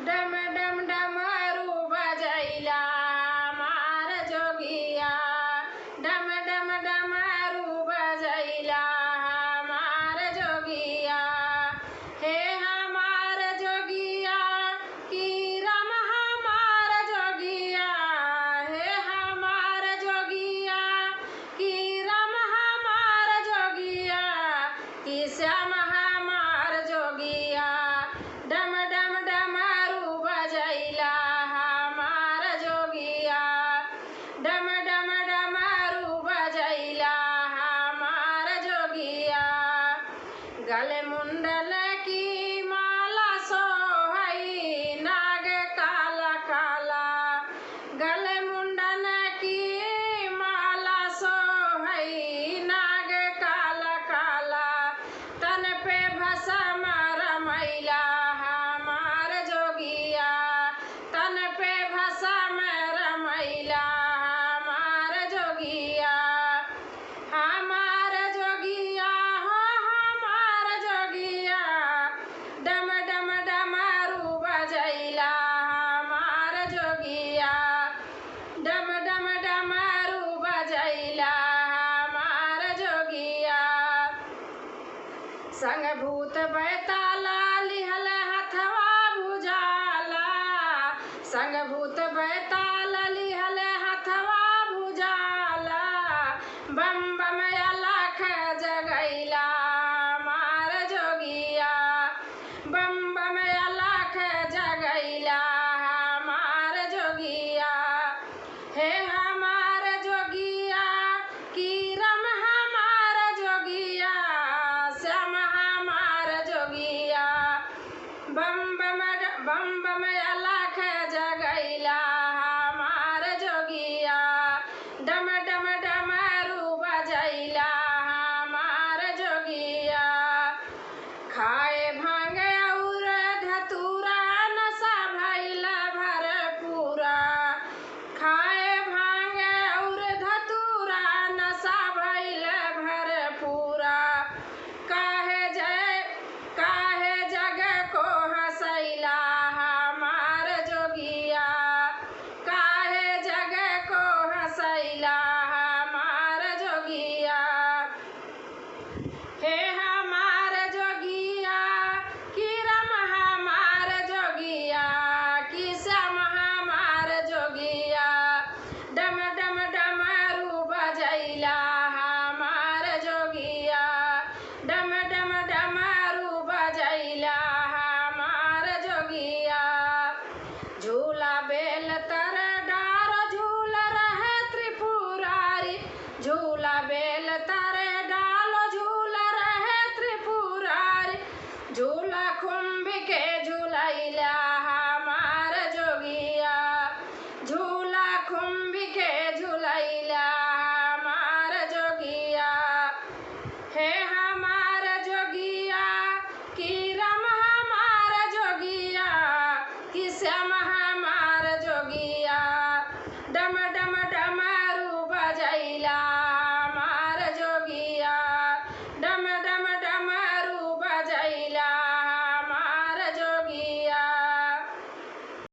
डम डम डमरू बजैला हमार जोगिया, डम डम डमरू बजैला हमार जोगिया। हे हमार जोगिया की राम हमार जोगिया, हे हमार जोगिया की राम हमार जोगिया, की श्याम हमार जोगिया। डम डम डमरू बजैला हमार जोगिया, डम डम डमरू बजैला हमार जोगिया। गले मुंडल की माला सोहई नाग काला काला, गले मुंडन की माला सोहई नाग काला काला। तन पे भस्म रमैला हमार जोगिया, तन पे भस्म रमैला हमार जोगिया। हमार जोगिया हो हमार जोगिया, डम डम डमरू बजैला हमार जोगिया, डम डम डमरू बजैला हमार जोगिया। संग भूत बैताला लिहल हथवा भुजाला, संग